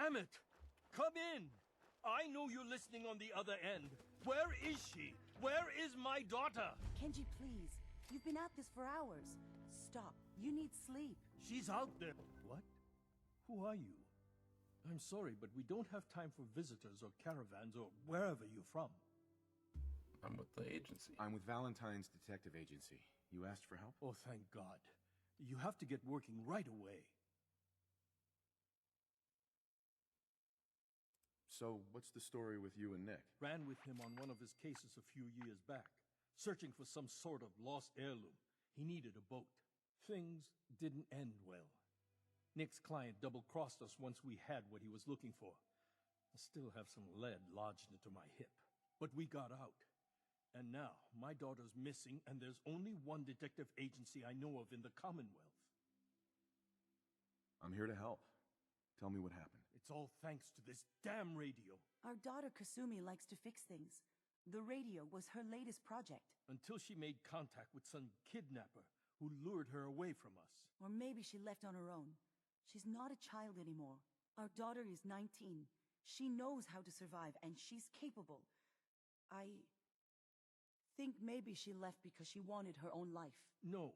Damn it! Come in! I know you're listening on the other end. Where is she? Where is my daughter? Kenji, please. You've been at this for hours. Stop. You need sleep. She's out there. What? Who are you? I'm sorry, but we don't have time for visitors or caravans or wherever you're from. I'm with the agency. I'm with Valentine's Detective Agency. You asked for help? Oh, thank God. You have to get working right away. So, what's the story with you and Nick? Ran with him on one of his cases a few years back, searching for some sort of lost heirloom. He needed a boat. Things didn't end well. Nick's client double-crossed us once we had what he was looking for. I still have some lead lodged into my hip. But we got out. And now, my daughter's missing, and there's only one detective agency I know of in the Commonwealth. I'm here to help. Tell me what happened. It's all thanks to this damn radio. Our daughter Kasumi likes to fix things. The radio was her latest project. Until she made contact with some kidnapper who lured her away from us. Or maybe she left on her own. She's not a child anymore. Our daughter is 19. She knows how to survive, and she's capable. I think maybe she left because she wanted her own life. No,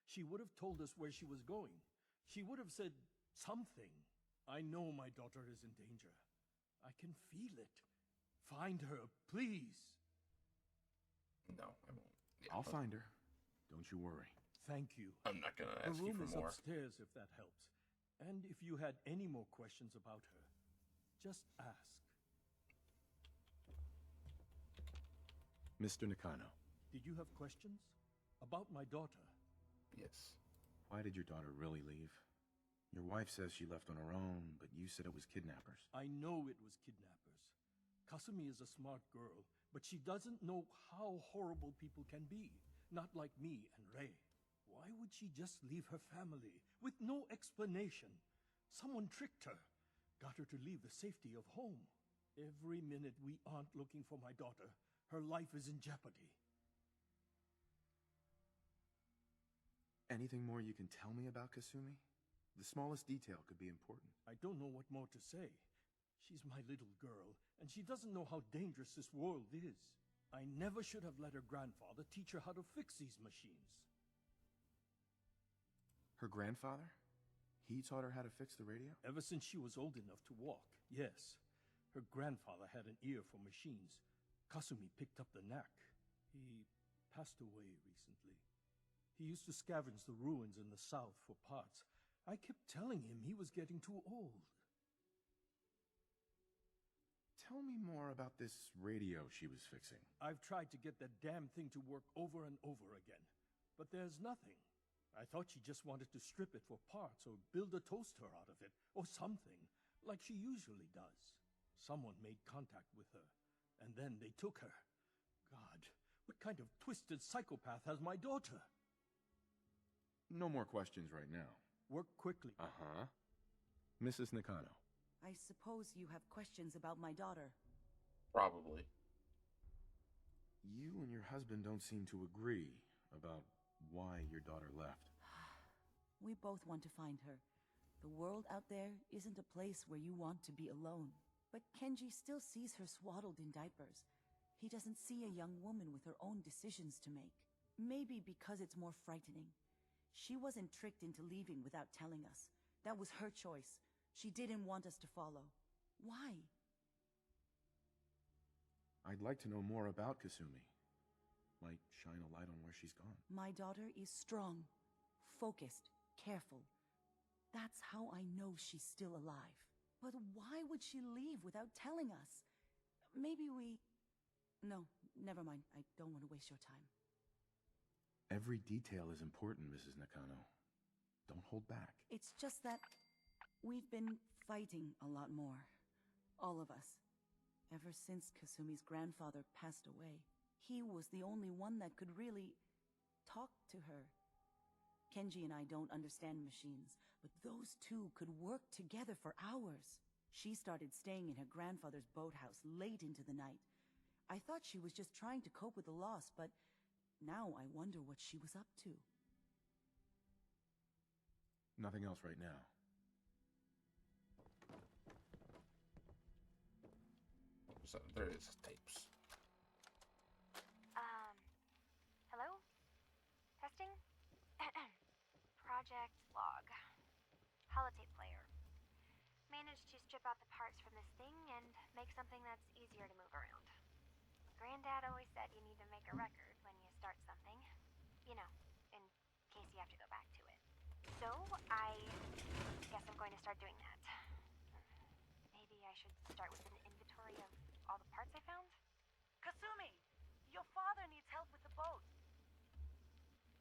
she would have told us where she was going. She would have said something. I know my daughter is in danger. I can feel it. Find her, please. No, I won't. Yeah, I'll find her. Don't you worry. Thank you. I'm not gonna The ask you room for is more. upstairs if that helps. And if you had any more questions about her, just ask. Mr. Nakano, Did you have questions? About my daughter? Yes. why did your daughter really leave? Your wife says she left on her own, but you said it was kidnappers. I know it was kidnappers. Kasumi is a smart girl, but she doesn't know how horrible people can be. Not like me and Ray. Why would she just leave her family with no explanation? Someone tricked her, got her to leave the safety of home. Every minute we aren't looking for my daughter, her life is in jeopardy. Anything more you can tell me about Kasumi? The smallest detail could be important. I don't know what more to say. She's my little girl, and she doesn't know how dangerous this world is. I never should have let her grandfather teach her how to fix these machines. Her grandfather? He taught her how to fix the radio? Ever since she was old enough to walk, yes. Her grandfather had an ear for machines. Kasumi picked up the knack. He passed away recently. He used to scavenge the ruins in the south for parts. I kept telling him he was getting too old. Tell me more about this radio she was fixing. I've tried to get that damn thing to work over and over again, but there's nothing. I thought she just wanted to strip it for parts or build a toaster out of it, or something, like she usually does. Someone made contact with her, and then they took her. God, what kind of twisted psychopath has my daughter? No more questions right now. Work quickly. Uh-huh. Mrs. Nakano. I suppose you have questions about my daughter. Probably. You and your husband don't seem to agree about why your daughter left. We both want to find her. The world out there isn't a place where you want to be alone. But Kenji still sees her swaddled in diapers. He doesn't see a young woman with her own decisions to make. Maybe because it's more frightening. She wasn't tricked into leaving without telling us. That was her choice. She didn't want us to follow. Why? I'd like to know more about Kasumi. Might shine a light on where she's gone. My daughter is strong, focused, careful. That's how I know she's still alive. But why would she leave without telling us? Maybe we... No, never mind. I don't want to waste your time. Every detail is important, Mrs. Nakano. Don't hold back. It's just that we've been fighting a lot more. All of us. Ever since Kasumi's grandfather passed away. He was the only one that could really talk to her. Kenji and I don't understand machines, but those two could work together for hours. She started staying in her grandfather's boathouse late into the night. I thought she was just trying to cope with the loss, but now I wonder what she was up to. Nothing else right now. There is tapes. Hello? Testing? Project log. Holotape player. Managed to strip out the parts from this thing and make something that's easier to move around. Granddad always said you need to make a record when you start something. You know, in case you have to go back to it. So, I guess I'm going to start doing that. Maybe I should start with an inventory of all the parts I found? Kasumi! Your father needs help with the boat.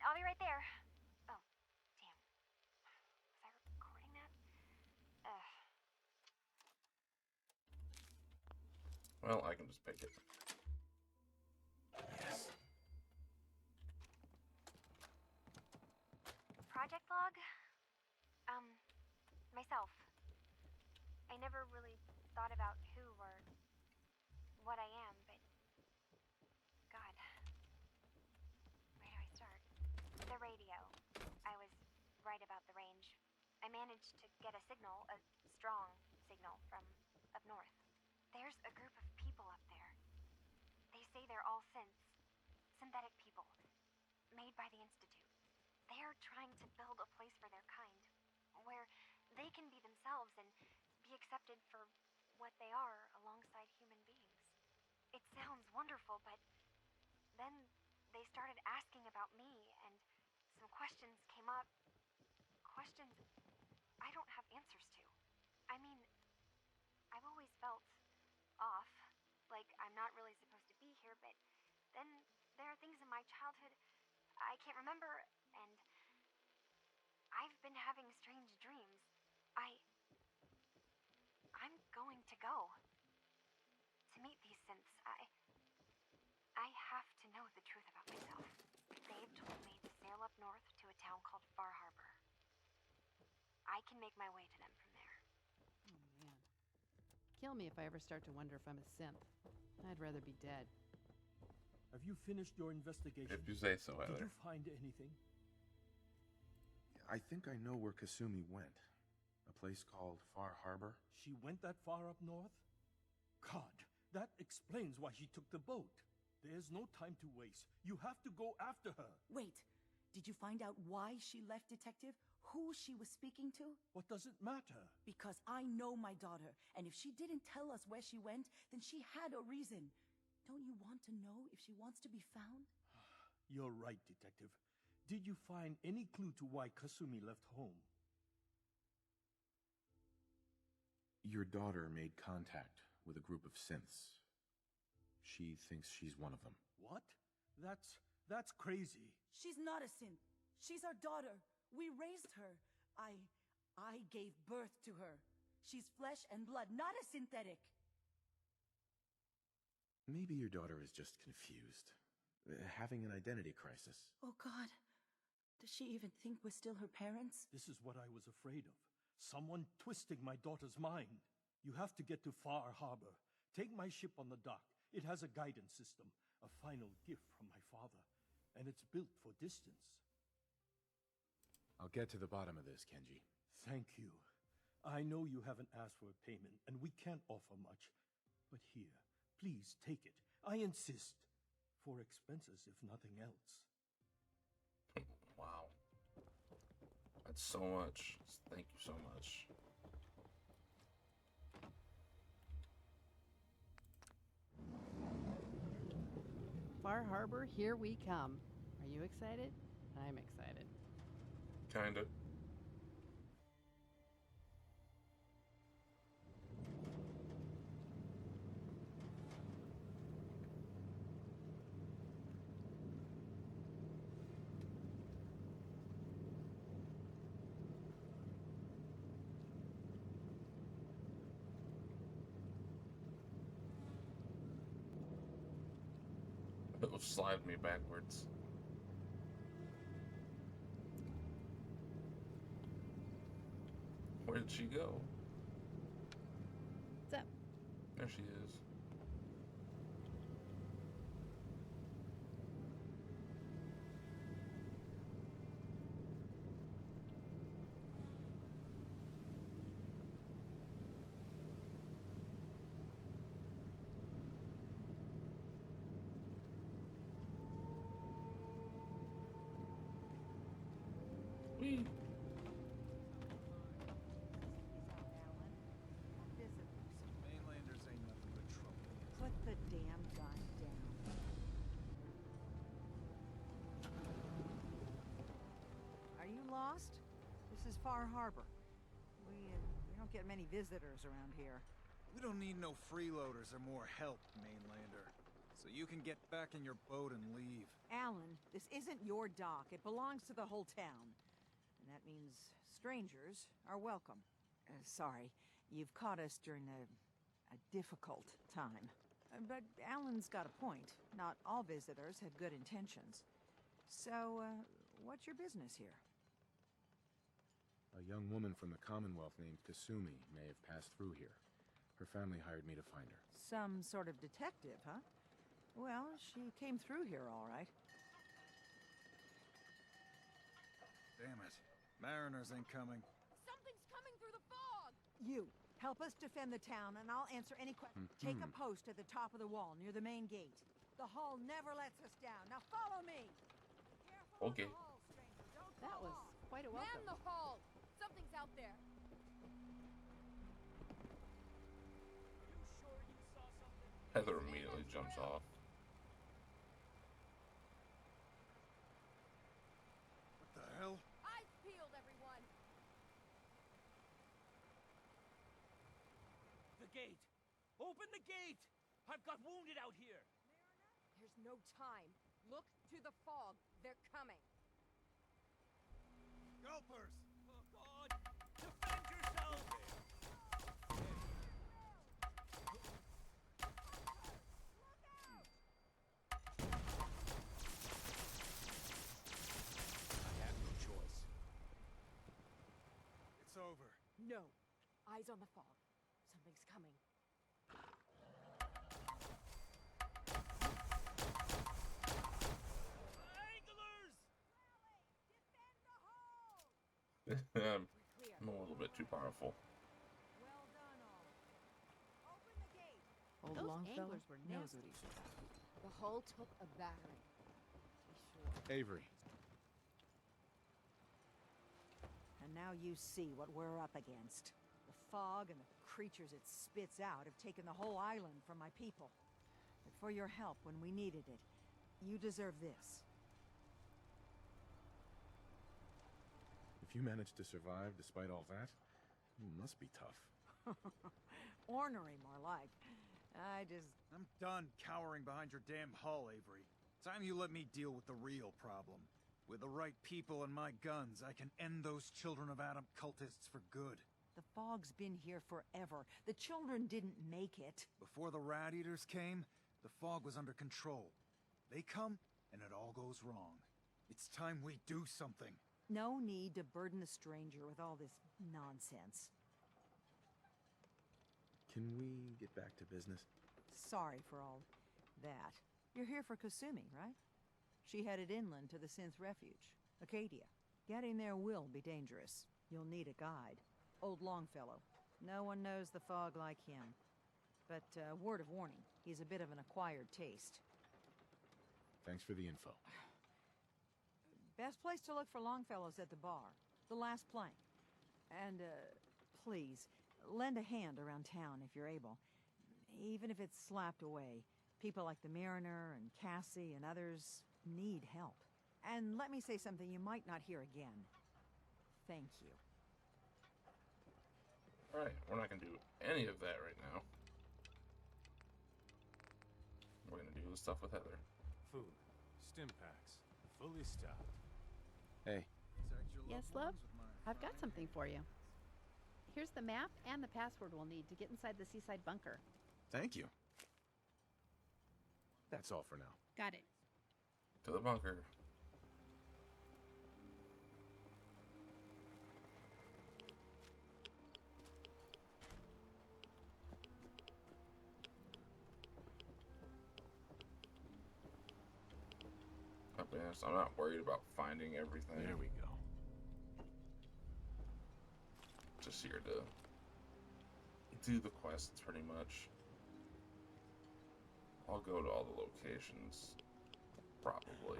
I'll be right there. Oh, damn. Was I recording that? Well, I can just pick it. Yes. Project log? Myself. I never really thought about who or what I am, but God. Where do I start? The radio. I was right about the range. I managed to get a signal, a strong signal, from up north. There's a group of people up there. They say they're all synthetic people, made by the Institute. They're trying to build a place for their kind, where they can be themselves and be accepted for what they are alongside human beings. It sounds wonderful, but then they started asking about me, and some questions came up. Questions I don't have answers to. I mean, I've always felt off, like I'm not really supposed to be here, but then there are things in my childhood I can't remember, and I've been having strange dreams. I'm going to go to meet these synths. I have to know the truth about myself. They've told me to sail up north to a town called Far Harbor. I can make my way to them from there. Oh, man. Kill me if I ever start to wonder if I'm a synth. I'd rather be dead. Have you finished your investigation? If you say so, Did Heather. you find anything? I think I know where Kasumi went. A place called Far Harbor. She went that far up north? God, that explains why she took the boat. There's no time to waste. You have to go after her. Wait, did you find out why she left, Detective? Who she was speaking to? What does it matter? Because I know my daughter, and if she didn't tell us where she went, then she had a reason. Don't you want to know if she wants to be found? You're right, Detective. Did you find any clue to why Kasumi left home? Your daughter made contact with a group of synths. She thinks she's one of them. What? That's crazy. She's not a synth. She's our daughter. We raised her. I gave birth to her. She's flesh and blood, not a synthetic. Maybe your daughter is just confused. Having an identity crisis. Oh, God. Does she even think we're still her parents? This is what I was afraid of. Someone twisting my daughter's mind. You have to get to Far Harbor. Take my ship on the dock. It has a guidance system, a final gift from my father, and it's built for distance. I'll get to the bottom of this, Kenji. Thank you. I know you haven't asked for a payment, and we can't offer much. But here, please take it. I insist. For expenses, if nothing else. Wow. That's so much. Thank you so much. Far Harbor, here we come. Are you excited? I'm excited. Kinda. It'll slide me backwards. Where did she go? What's up? There she is. is Far Harbor. We don't get many visitors around here. We don't need no freeloaders or more help, mainlander. So you can get back in your boat and leave. Alan, this isn't your dock. It belongs to the whole town. And that means strangers are welcome. Sorry, you've caught us during a difficult time. But Alan's got a point. Not all visitors have good intentions. So, what's your business here? A young woman from the Commonwealth named Kasumi may have passed through here. Her family hired me to find her. Some sort of detective, huh? Well, she came through here all right. Damn it. Mariners ain't coming. Something's coming through the fog! You, help us defend the town, and I'll answer any questions. Take a post at the top of the wall, near the main gate. The hall never lets us down. Now follow me! Careful Okay. on the hall, stranger. Don't That fall was off. quite a Man welcome. the hall! Something's out there. Heather immediately jumps off. What the hell? Eyes peeled, everyone! The gate! Open the gate! I've got wounded out here! There's no time. Look to the fog. They're coming. Gulpers! Oh, God! Defend yourself! I have no choice. It's over. No. Eyes on the fog. Something's coming. Anglers! I'm a little bit too powerful. Well done, all. Open the gate. Old Those Longfellow anglers were knows nasty. what he's about. The hull took a battering. To be sure. Avery. And now you see what we're up against. The fog and the creatures it spits out have taken the whole island from my people. But for your help when we needed it, you deserve this. If you managed to survive despite all that, you must be tough. Ornery, more like. I'm done cowering behind your damn hull, Avery. Time you let me deal with the real problem. With the right people and my guns, I can end those Children of Adam cultists for good. The fog's been here forever. The children didn't make it. Before the Rat Eaters came, the fog was under control. They come, and it all goes wrong. It's time we do something. No need to burden the stranger with all this nonsense. Can we get back to business? Sorry for all that. You're here for Kasumi, right? She headed inland to the Synth Refuge, Acadia. Getting there will be dangerous. You'll need a guide. Old Longfellow. No one knows the fog like him. But, word of warning, he's a bit of an acquired taste. Thanks for the info. Best place to look for Longfellow's at the bar. The last plank. And, please, lend a hand around town if you're able. Even if it's slapped away. People like the Mariner and Cassie and others need help. And let me say something you might not hear again. Thank you. Alright, we're not gonna do any of that right now. We're gonna do the stuff with Heather. Food, stim packs, fully stocked. Hey, Protect your Yes, loved love? ones with my I've got frying something pan. for you. Here's the map and the password we'll need to get inside the seaside bunker. thank you. That's all for now. Got it. To the bunker. I'll be honest, I'm not worried about finding everything. There we go. Just here to do the quests pretty much. I'll go to all the locations, probably.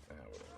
Whatever.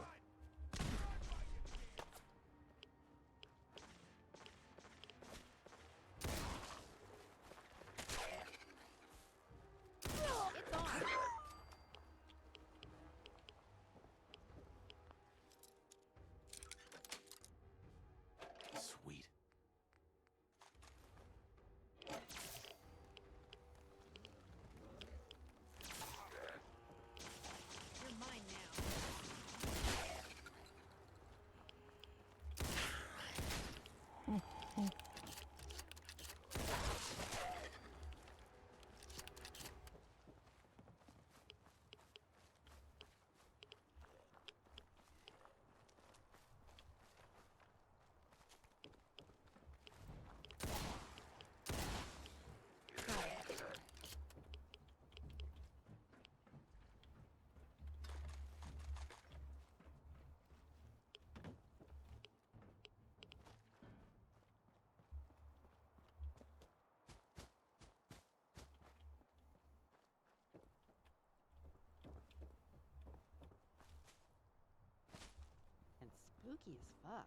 spooky as fuck.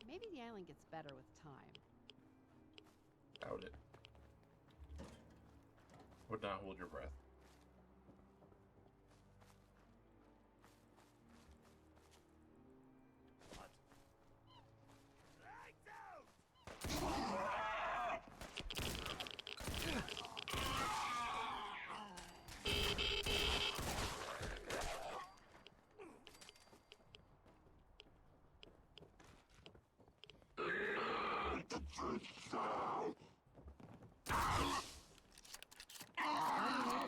Maybe the island gets better with time. Doubt it. Would not hold your breath.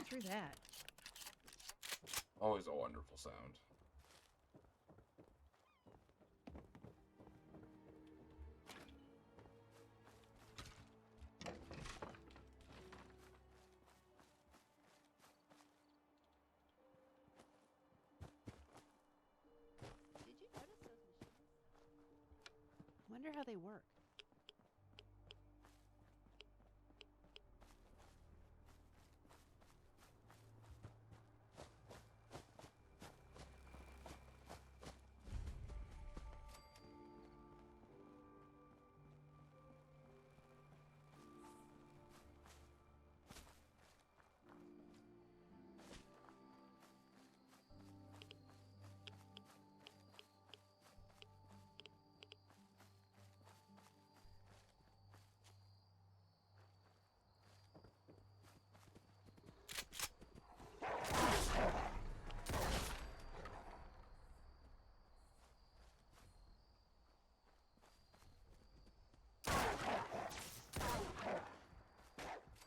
Through that. Always a wonderful sound. Did you notice those machines? Wonder how they work.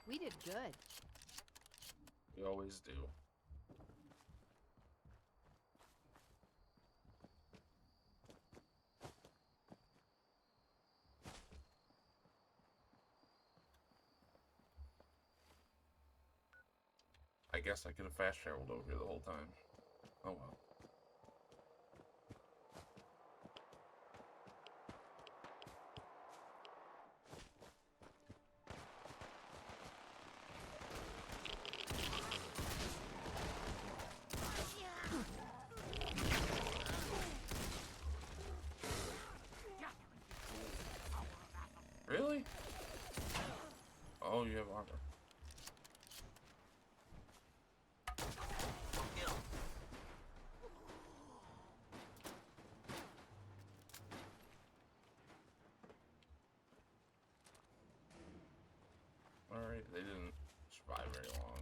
We did good. We always do. I guess I could have fast traveled over here the whole time. Oh well. Really? Oh, you have armor. Alright, they didn't survive very long.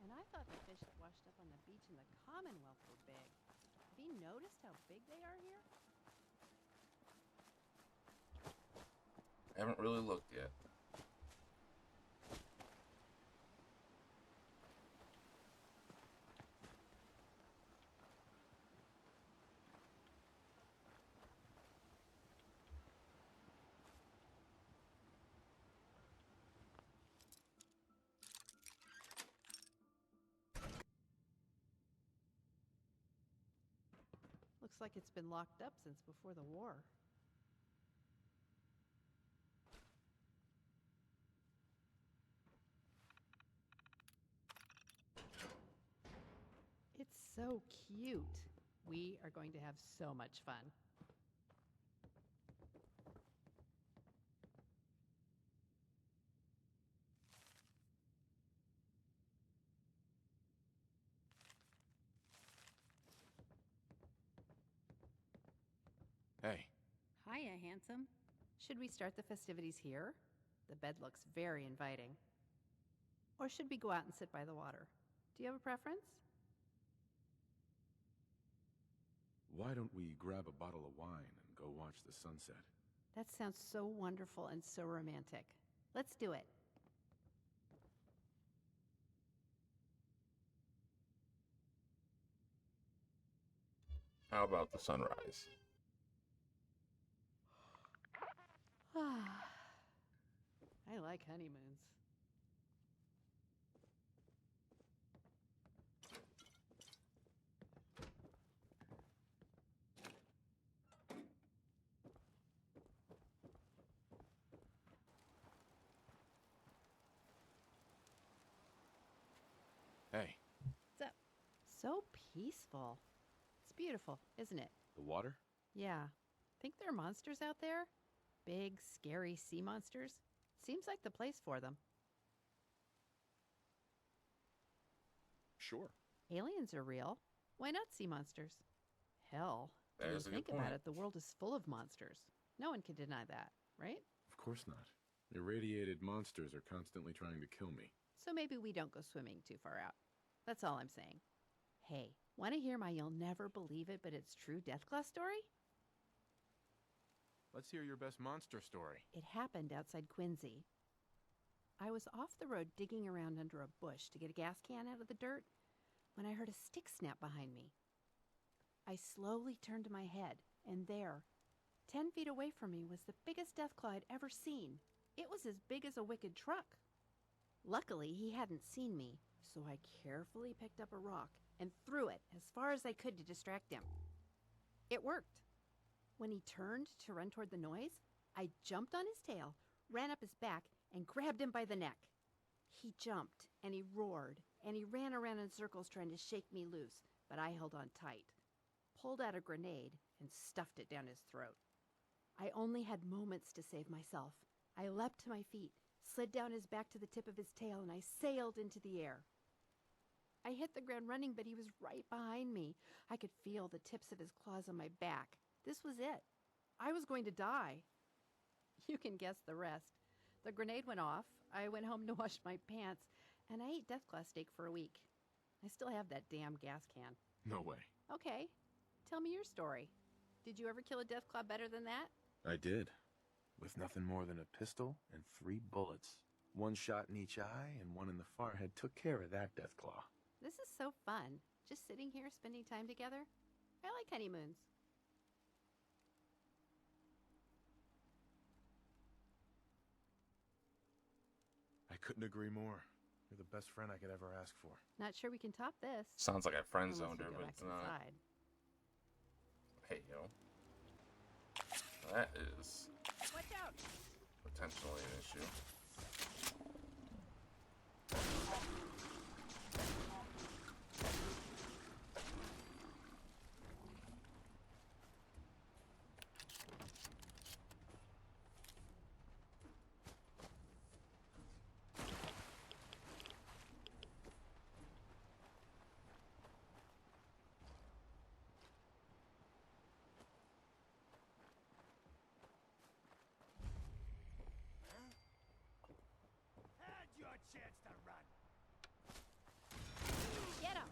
And I thought the fish that washed up on the beach in the Commonwealth were big. Have you noticed how big they are here? I haven't really looked yet. Looks like it's been locked up since before the war. It's so cute. We are going to have so much fun. Hey. Hiya, handsome. Should we start the festivities here? The bed looks very inviting. Or should we go out and sit by the water? Do you have a preference? Why don't we grab a bottle of wine and go watch the sunset? That sounds so wonderful and so romantic. Let's do it. How about the sunrise? I like honeymoons. Hey, What's up? So peaceful. It's beautiful, isn't it? the water? Yeah. Think there are monsters out there? Big, scary sea monsters? Seems like the place for them. Sure. Aliens are real. Why not sea monsters? Hell, when There's you a good think about point. it, the world is full of monsters. No one can deny that, right? Of course not. Irradiated monsters are constantly trying to kill me. So maybe we don't go swimming too far out. That's all I'm saying. Hey, want to hear my you'll never believe it but it's true Deathclaw story? Let's hear your best monster story. It happened outside Quincy. I was off the road digging around under a bush to get a gas can out of the dirt when I heard a stick snap behind me. I slowly turned my head, and there, 10 feet away from me, was the biggest Deathclaw I'd ever seen. It was as big as a wicked truck. Luckily, he hadn't seen me, so I carefully picked up a rock and threw it as far as I could to distract him. It worked. When he turned to run toward the noise, I jumped on his tail, ran up his back, and grabbed him by the neck. He jumped, and he roared, and he ran around in circles trying to shake me loose, but I held on tight, pulled out a grenade, and stuffed it down his throat. I only had moments to save myself. I leapt to my feet, slid down his back to the tip of his tail, and I sailed into the air. I hit the ground running, but he was right behind me. I could feel the tips of his claws on my back. This was it. I was going to die. You can guess the rest. The grenade went off. I went home to wash my pants, and I ate Deathclaw steak for a week. I still have that damn gas can. No way. Okay, tell me your story. Did you ever kill a Deathclaw better than that? I did. With nothing more than a pistol and 3 bullets. 1 shot in each eye and 1 in the forehead took care of that Deathclaw. This is so fun. Just sitting here spending time together. I like honeymoons. I couldn't agree more. You're the best friend I could ever ask for. Not sure we can top this. Sounds like I friend Unless zoned we her, go but back it's not. inside. Hey, yo. That is Watch out! potentially an issue. Had your chance to run. Get him!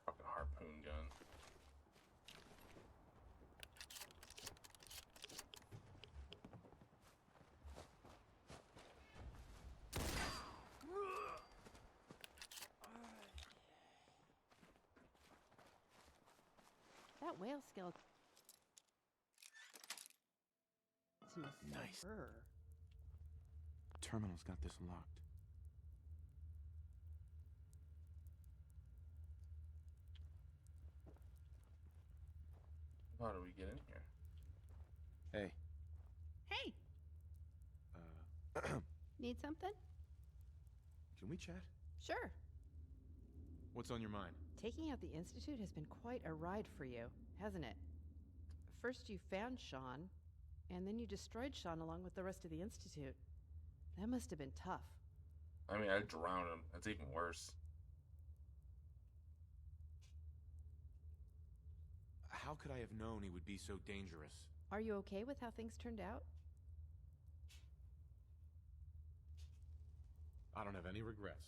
Fucking harpoon gun. That whale skeleton. Nice. Her. Terminal's got this locked. How do we get in here? Hey. Hey, Can need something? we chat? Sure. What's on your mind? Taking out the Institute has been quite a ride for you, hasn't it? First you found Sean, and then you destroyed Sean along with the rest of the Institute. That must have been tough. I mean, I drowned him. That's even worse. How could I have known he would be so dangerous? Are you okay with how things turned out? I don't have any regrets.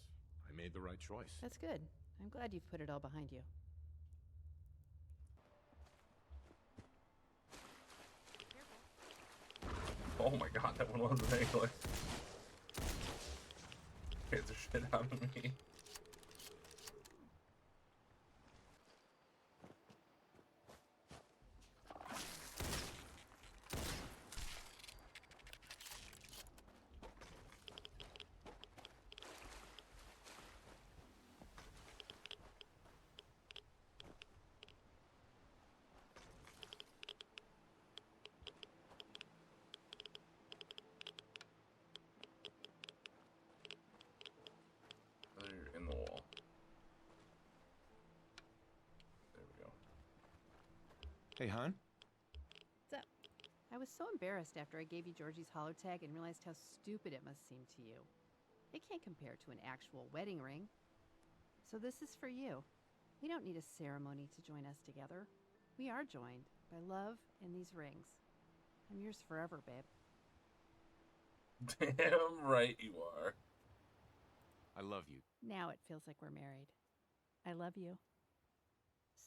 I made the right choice. That's good. I'm glad you've put it all behind you. Oh my god, that one wasn't English. Scared the shit out of me. Hey, hon. What's up? I was so embarrassed after I gave you Georgie's holotag and realized how stupid it must seem to you. It can't compare to an actual wedding ring. So this is for you. We don't need a ceremony to join us together. We are joined by love and these rings. I'm yours forever, babe. Damn right you are. I love you. Now it feels like we're married. I love you.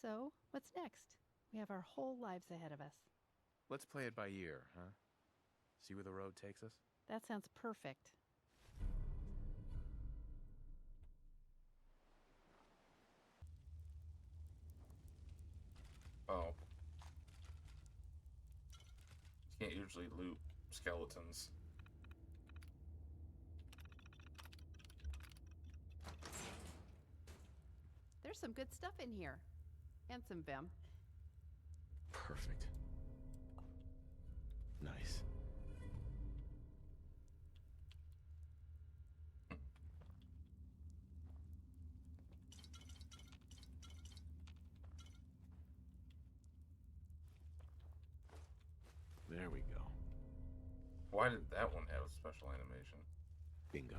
So, what's next? We have our whole lives ahead of us. Let's play it by ear, huh? See where the road takes us? That sounds perfect. Oh. You can't usually loot skeletons. There's some good stuff in here. And some vim. Perfect. Nice. There we go. Why did that one have special animation? Bingo.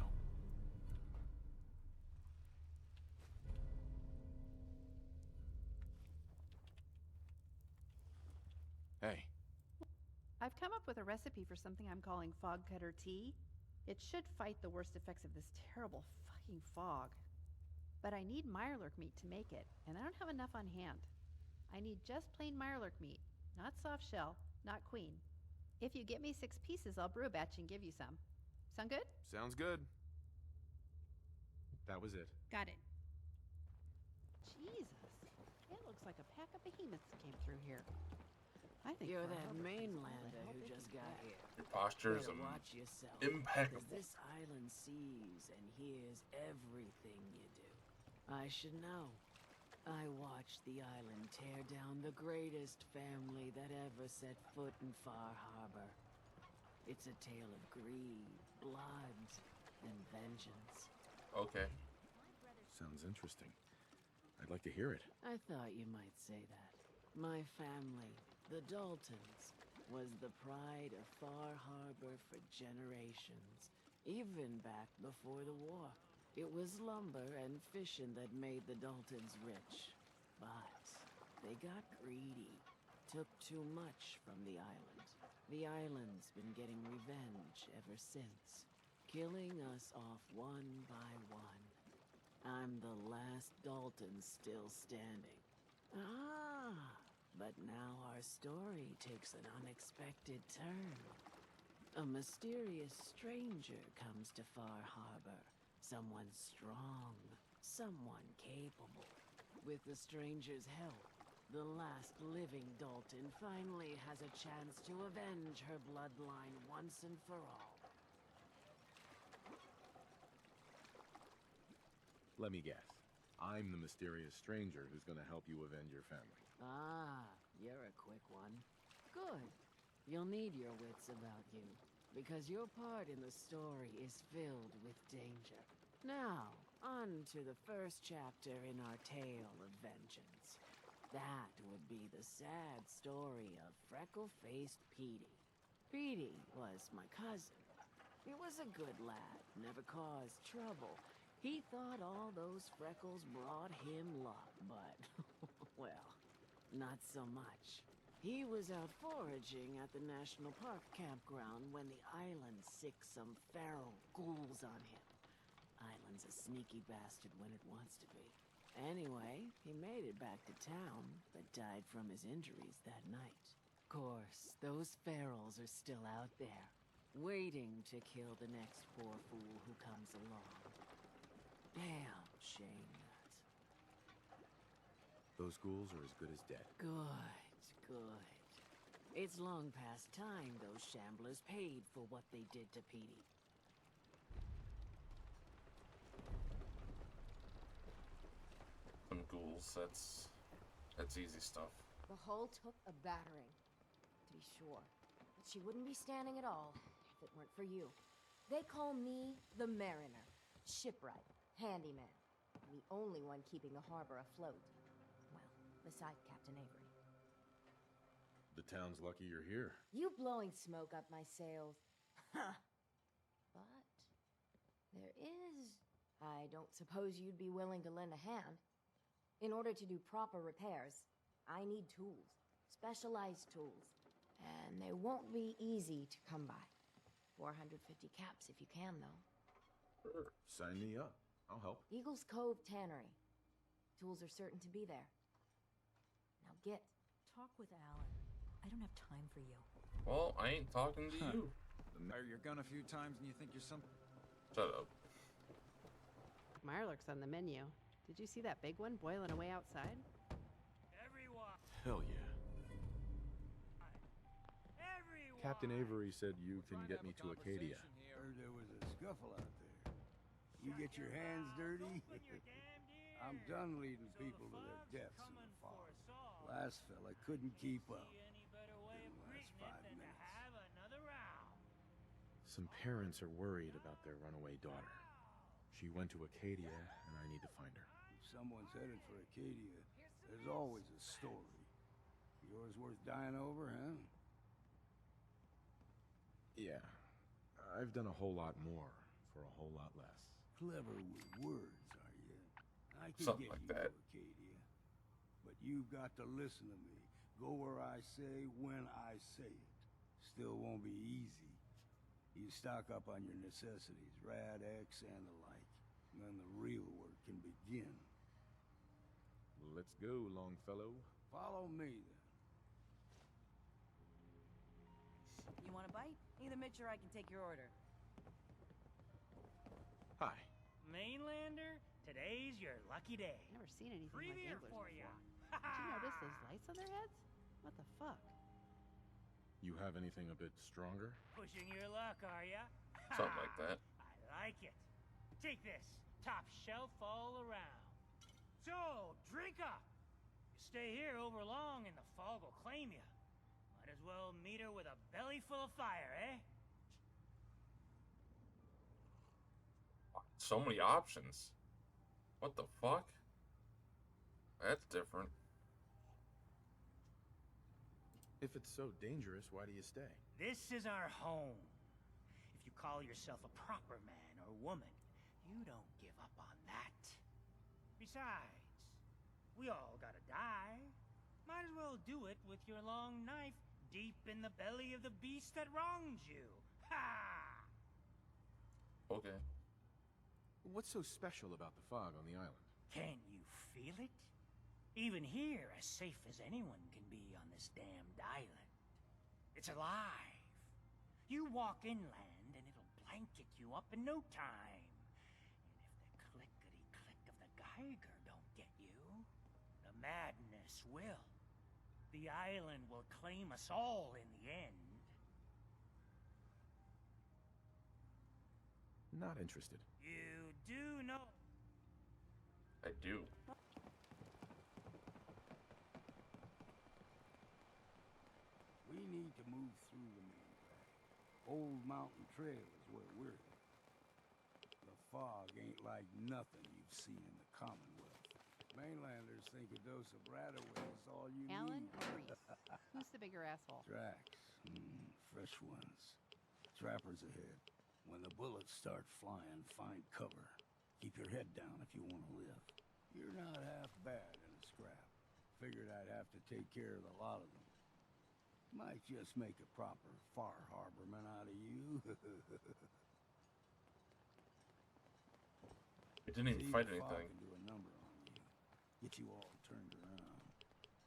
Hey. I've come up with a recipe for something I'm calling fog cutter tea. It should fight the worst effects of this terrible fucking fog. But I need mirelurk meat to make it, and I don't have enough on hand. I need just plain mirelurk meat, not soft shell, not queen. If you get me 6 pieces, I'll brew a batch and give you some. Sound good? Sounds good. That was it. Got it. Jesus. It looks like a pack of behemoths came through here. I think You're Far that Harbor is all the mainlander hell who they just can got get. here. Your posture is Better watch yourself. impeccable. 'Cause this island sees and hears everything you do. I should know. I watched the island tear down the greatest family that ever set foot in Far Harbor. It's a tale of greed, blood, and vengeance. Okay. Sounds interesting. I'd like to hear it. I thought you might say that. My family, the Daltons, was the pride of Far Harbor for generations, even back before the war. It was lumber and fishing that made the Daltons rich. But they got greedy, took too much from the island. The island's been getting revenge ever since, killing us off one by one. I'm the last Dalton still standing. But now our story takes an unexpected turn. A mysterious stranger comes to Far Harbor. Someone strong, someone capable. With the stranger's help, the last living Dalton finally has a chance to avenge her bloodline once and for all. Let me guess. I'm the mysterious stranger who's gonna help you avenge your family. You're a quick one. Good. You'll need your wits about you, because your part in the story is filled with danger. Now, on to the first chapter in our tale of vengeance. That would be the sad story of freckle-faced Petey. Petey was my cousin. He was a good lad, never caused trouble. He thought all those freckles brought him luck, but, well, not so much. He was out foraging at the National Park campground when the island sicked some feral ghouls on him. Island's a sneaky bastard when it wants to be. Anyway, he made it back to town, but died from his injuries that night. Course, those ferals are still out there, waiting to kill the next poor fool who comes along. Damn shame that. Those ghouls are as good as dead. Good. It's long past time those shamblers paid for what they did to Petey. Some ghouls, that's easy stuff. The hull took a battering, to be sure. But she wouldn't be standing at all if it weren't for you. They call me the Mariner, shipwright, handyman, and the only one keeping the harbor afloat. Well, beside Captain Avery. The town's lucky you're here. You blowing smoke up my sails. Huh. But there is... I don't suppose you'd be willing to lend a hand. In order to do proper repairs, I need tools. Specialized tools. And they won't be easy to come by. 450 caps if you can, though. Sure. Sign me up. I'll help. Eagles Cove Tannery. Tools are certain to be there. Now get. Talk with Alan. I don't have time for you. Well, I ain't talking to you. You're gone a few times and you think you're some... Shut up. Mirelurk's on the menu. Did you see that big one boiling away outside? Everyone. Hell yeah. Everyone. Captain Avery said you can get me to Acadia. Heard there was a scuffle out there. You get your hands dirty? I'm done leading people to their deaths in the fog. Last fella couldn't keep up. Didn't last 5 minutes. Some parents are worried about their runaway daughter. She went to Acadia, and I need to find her. If someone's headed for Acadia, there's always a story. Yours worth dying over, huh? Yeah. I've done a whole lot more for a whole lot less. Clever with words, are you? I can Something get like you that. to Acadia. But you've got to listen to me. Go where I say, when I say it. Still won't be easy. You stock up on your necessities, Rad X and the like. And then the real work can begin. Let's go, Longfellow. Follow me, then. You want a bite? Either Mitch or I can take your order. Hi. Mainlander, today's your lucky day. Never seen anything Free like beer anglers for before. ya. Did you notice those lights on their heads? What the fuck? You have anything a bit stronger? Pushing your luck, are ya? Something like that. I like it. Take this. Top shelf all around. So, drink up. You stay here over long and the fog will claim you. Might as well meet her with a belly full of fire, eh? So many options. What the fuck? That's different. If it's so dangerous, why do you stay? This is our home. If you call yourself a proper man or woman, you don't give up on that. Besides, we all gotta die. Might as well do it with your long knife deep in the belly of the beast that wronged you. Ha! Okay. What's so special about the fog on the island? Can you feel it? Even here, as safe as anyone can be on this damned island. It's alive. You walk inland and it'll blanket you up in no time. And if the clickety-click of the Geiger don't get you, the madness will. The island will claim us all in the end. Not interested. You do know. I do. We need to move through the main drag. Old Mountain Trail is where we're headed. The fog ain't like nothing you've seen in the Commonwealth. Mainlanders think a dose of Bradaway is all you Alan need. or Reese? Who's the bigger asshole? Tracks. Fresh ones. Trappers ahead. When the bullets start flying, find cover. Keep your head down if you want to live. You're not half bad in a scrap. Figured I'd have to take care of the lot of them. Might just make a proper Far Harborman out of you. We didn't even fight anything. Can do a number on you. Get you all turned around.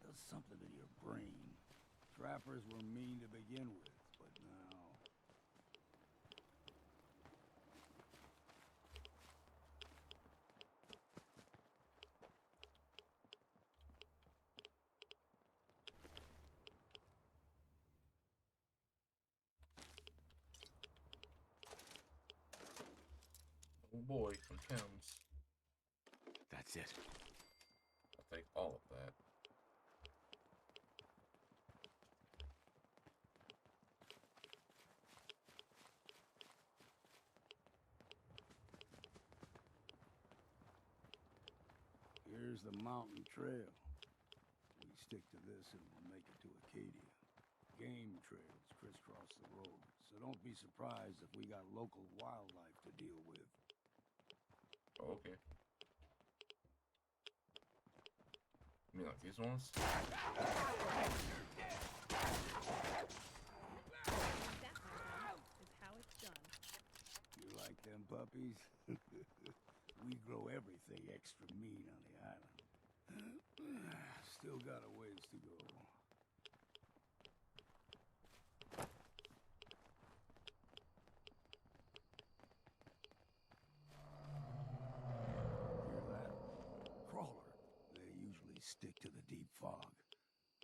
Does something to your brain. Trappers were mean to begin with, but now... Oh boy, some chems. That's it. I'll take all of that. Here's the mountain trail. We stick to this and we'll make it to Acadia. game trails crisscross the road, so don't be surprised if we got local wildlife to deal with. Okay. You mean like these ones? That, is how it's done. You like them puppies? We grow everything extra mean on the island. Still got a ways to go. Hear that? Crawler. They usually stick to the deep fog.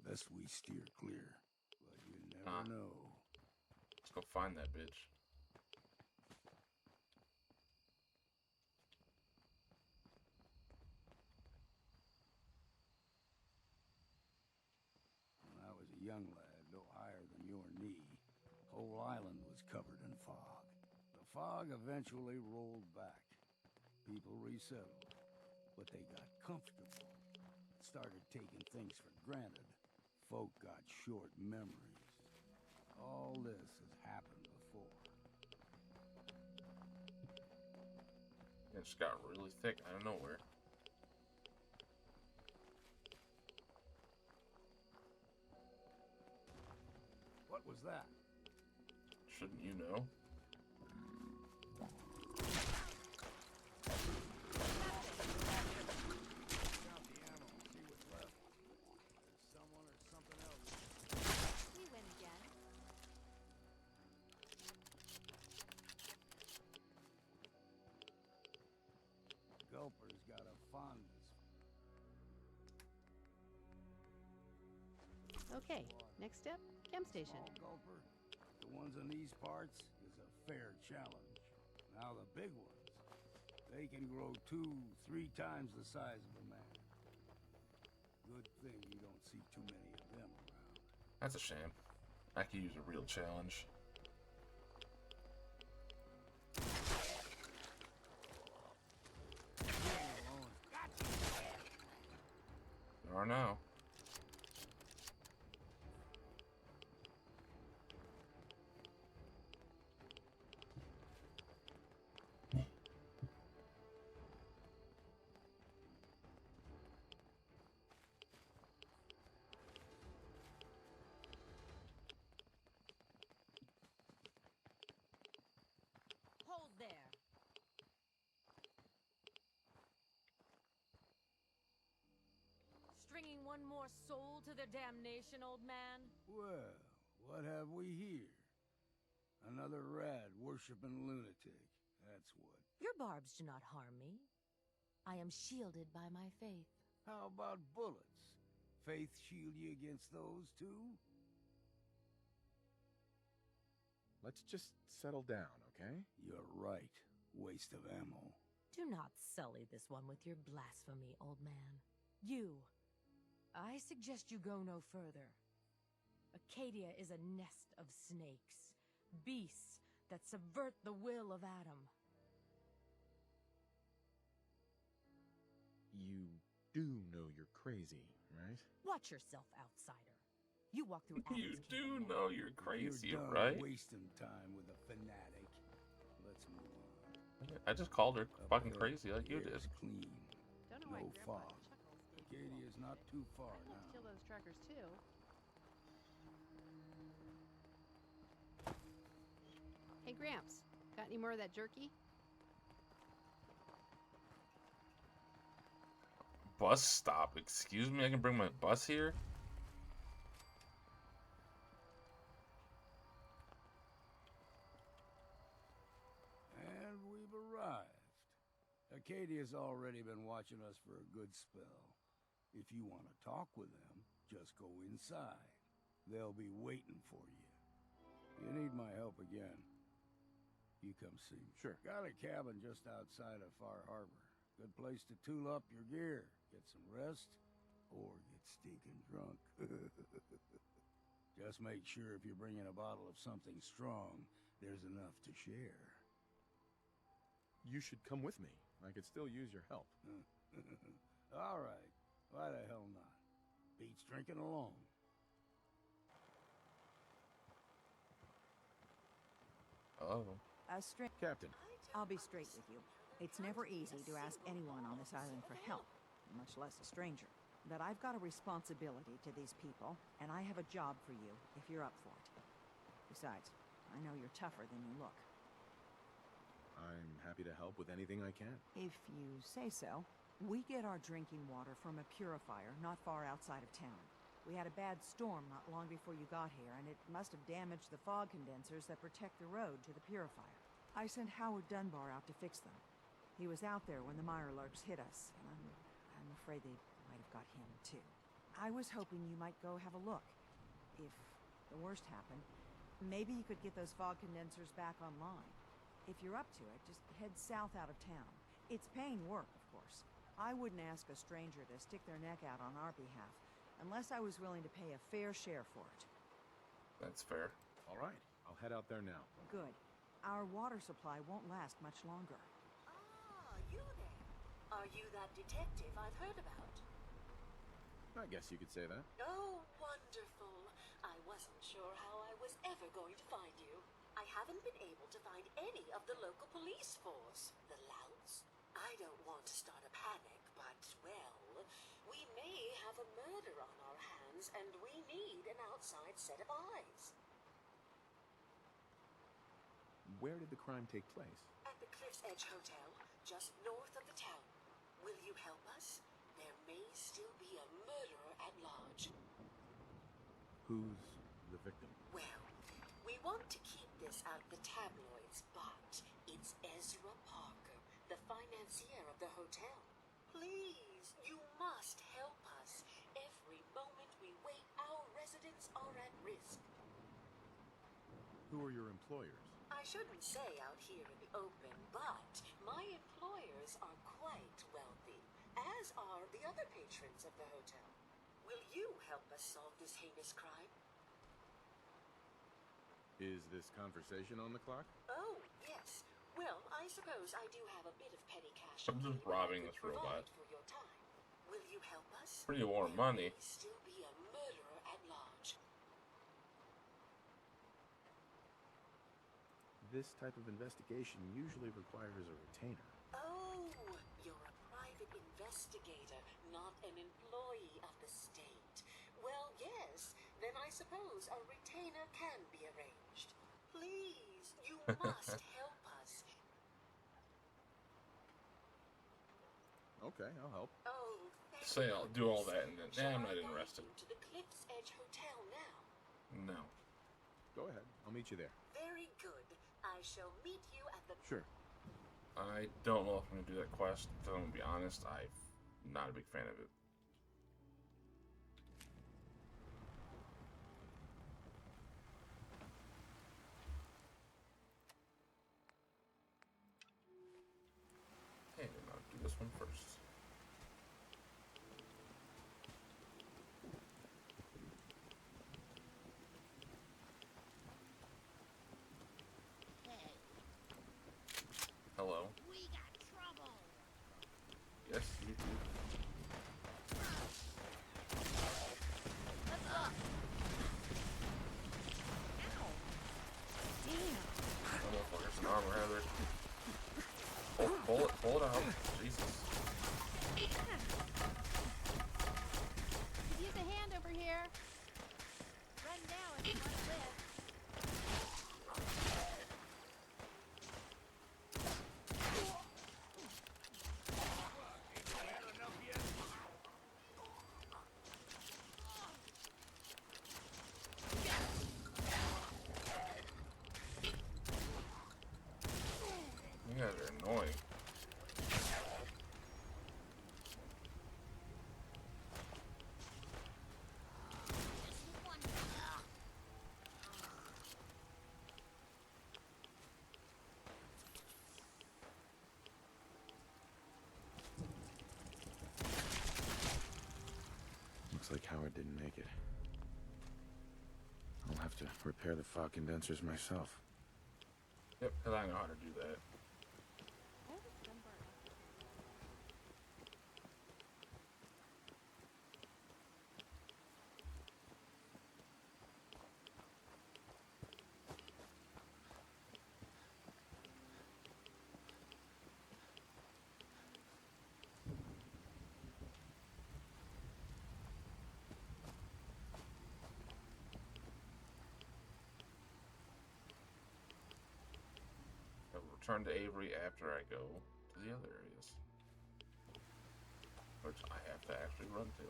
Best we steer clear. But you never know. Let's go find that bitch. When I was a young lad, no higher than your knee, whole island was covered in fog. The fog eventually rolled back. People resettled, but they got comfortable. Started taking things for granted. Folk got short memories. All this has happened before. It just got really thick out of nowhere. What was that? Shouldn't you know? We win again. Gulper's got a fondness. Okay, next step, chem station. Small gulper, the ones in these parts, is a fair challenge. Now the big ones, they can grow 2-3 times the size of a man. Good thing you don't see too many of them around. That's a shame. I could use a real challenge. There are now. Hold there. Stringing one more soul to their damnation, old man? Well, what have we here? Another rad worshipping lunatic. That's what. Your barbs do not harm me. I am shielded by my faith. How about bullets? Faith shield you against those too? Let's just settle down, okay? You're right. Waste of ammo. Do not sully this one with your blasphemy, old man. You. I suggest you go no further. Acadia is a nest of snakes. Beasts that subvert the will of Adam. You do know you're crazy, right? Watch yourself, outsider. You walk through Adam's You do kingdom. know you're crazy, You're done right? wasting time with a fanatic. Let's move on. I just called her Up fucking there, crazy like you the did. air's clean. Don't know why No Grandpa fog. chuckles. Acadia's not too far I'd love to kill now. those truckers too. Hey Gramps, got any more of that jerky? Bus stop. Excuse me, I can bring my bus here? And we've arrived. Acadia's already been watching us for a good spell. If you want to talk with them, just go inside. They'll be waiting for you. You need my help again, you come see me. Sure. Got a cabin just outside of Far Harbor. Good place to tool up your gear, get some rest, or get stinking drunk. Just make sure if you're bringing a bottle of something strong, there's enough to share. You should come with me. I could still use your help. All right. Why the hell not? Beats drinking alone. Oh. Captain. I'll be straight with you. It's never easy to ask anyone on this island for help, much less a stranger. But I've got a responsibility to these people, and I have a job for you if you're up for it. Besides, I know you're tougher than you look. I'm happy to help with anything I can. If you say so. We get our drinking water from a purifier not far outside of town. We had a bad storm not long before you got here, and it must have damaged the fog condensers that protect the road to the purifier. I sent Howard Dunbar out to fix them. He was out there when the Mirelurks hit us, and I'm afraid they might have got him, too. I was hoping you might go have a look. If the worst happened, maybe you could get those fog condensers back online. If you're up to it, just head south out of town. It's paying work, of course. I wouldn't ask a stranger to stick their neck out on our behalf, unless I was willing to pay a fair share for it. That's fair. All right, I'll head out there now. Good. Our water supply won't last much longer. Ah, you there. Are you that detective I've heard about? I guess you could say that. Oh, wonderful. I wasn't sure how I was ever going to find you. I haven't been able to find any of the local police force. The louts? I don't want to start a panic, but, well, we may have a murder on our hands, and we need an outside set of eyes. Where did the crime take place? At the Cliff's Edge Hotel, just north of the town. Will you help us? There may still be a murderer at large. Who's the victim? Well, we want to keep this out of the tabloids, but it's Ezra Parker, the financier of the hotel. Please, you must help us. Every moment we wait, our residents are at risk. Who are your employers? I shouldn't say out here in the open, but my employers are quite wealthy, as are the other patrons of the hotel. Will you help us solve this heinous crime? Is this conversation on the clock? Oh, yes. Well, I suppose I do have a bit of petty cash. I'm just robbing this robot. For your time. Will you help us? Pretty warm money. There may still be a murderer at large. This type of investigation usually requires a retainer. Oh, you're a private investigator, not an employee of the state. Well, yes, then I suppose a retainer can be arranged. Please, you must help us. Okay, I'll help. Oh, thank Say you. I'll do all that and then, Shall I'm I not guide interested. you to the Cliff's Edge Hotel now? No. Go ahead, I'll meet you there. Very good. I shall meet you at the... Sure. I don't know if I'm gonna do that quest. If I'm gonna be honest, I'm not a big fan of it. Hey, then I'll do this one first. Hello. We got trouble. Yes, you do. What's up? Ow. Damn. That motherfucker's an armor Heather. Pull it out. Jesus. Could use a hand over here. Run now if you want to live. You guys are annoying. Looks like Howard didn't make it. I'll have to repair the fog condensers myself. Yep, because I know how to do that. return to Avery after I go to the other areas, which I have to actually run to.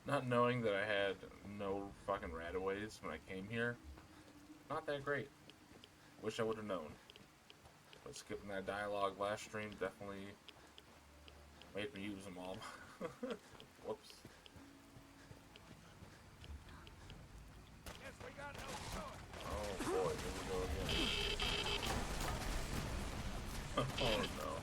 Not knowing that I had no fucking rataways when I came here, not that great. Wish I would have known. But skipping that dialogue last stream definitely made me use them all. Whoops. Oh boy, here we go again. Oh no.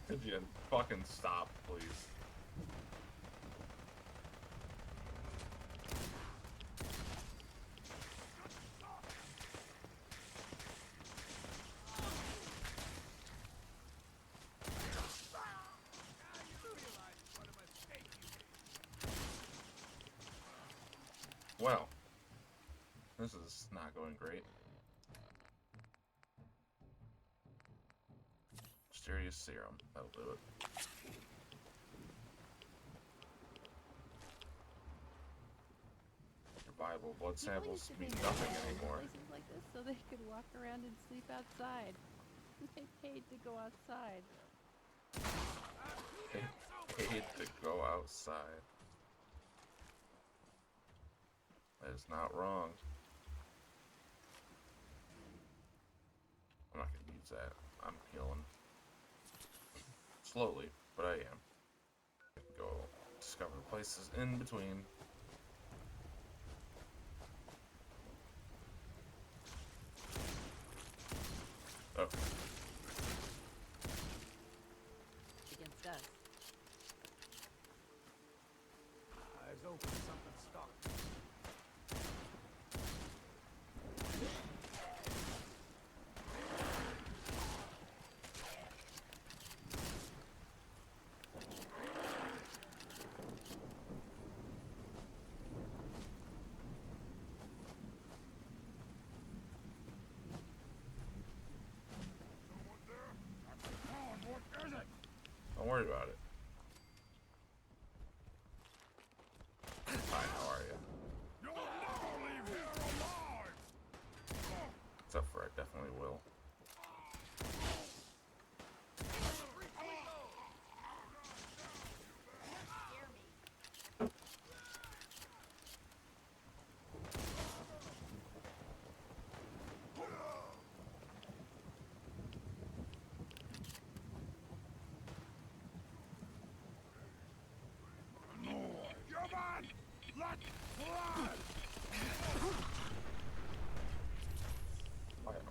Could you fucking stop, please? Well, this is not going great. Mysterious serum, that'll do it. Survival blood samples mean nothing anymore. Places like this so they could walk around and sleep outside. They paid to go outside. They paid to go outside. That is not wrong. I'm not gonna use that. I'm healing. Slowly, but I am. I can go discover places in between. Oh. Against us. Eyes open, something stuck. Don't worry about it. Hi, how are you? You'll never leave here alive! Except for I definitely will.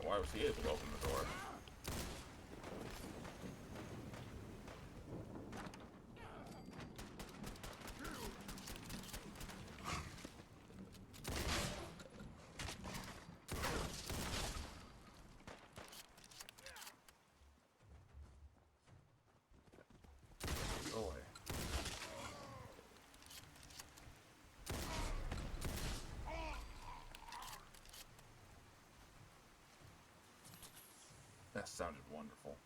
Why was he able to open the door? Go away. That sounded wonderful.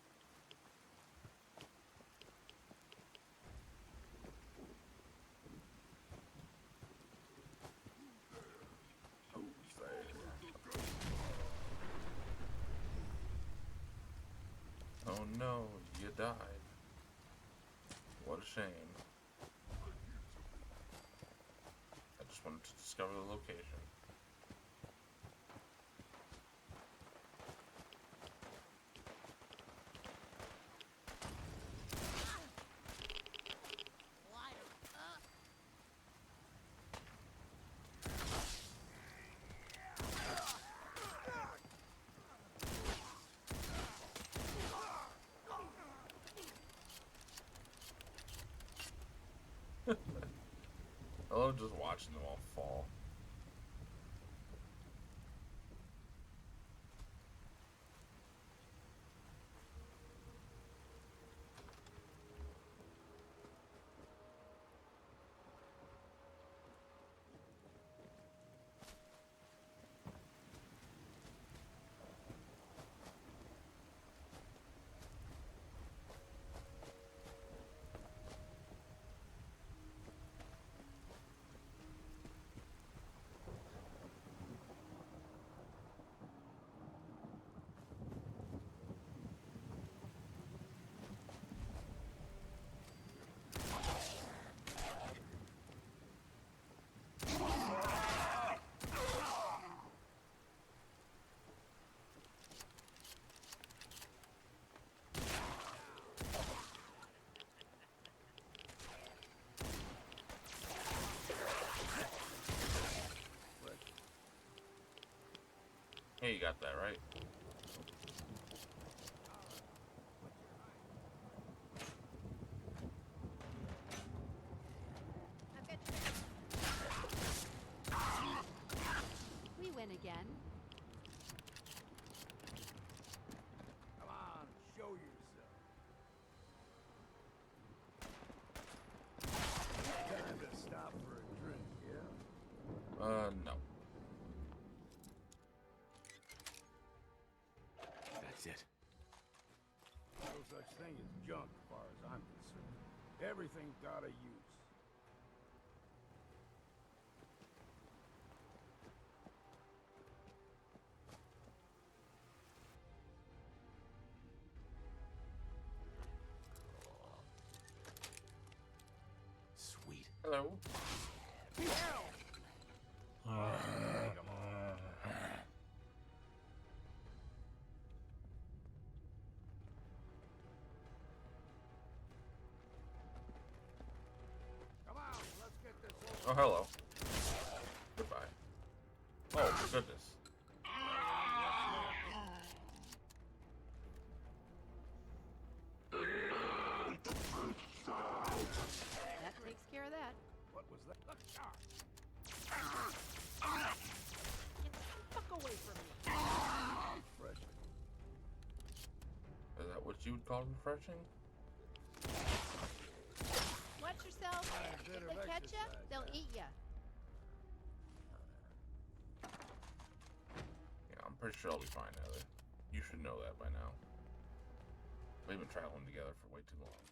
Who's there? Oh no, you died. What a shame. I just wanted to discover the location. I love just watching them all fall. Hey, you got that right. We win again. Come on, show yourself. Time to stop for a drink, yeah? No. That's it. No such thing as junk, as far as I'm concerned. Everything's got a use. Sweet. Hello. Come on, let's get this over. Oh, hello. Goodbye. Oh, goodness. That takes care of that. What was that? Look sharp. Get the fuck away from me. Refreshing. Is that what you would call refreshing? Watch yourself. bit If of they catch ya, exercise, they'll eat ya. Yeah, I'm pretty sure I'll be fine, Heather. You should know that by now. We've been traveling together for way too long.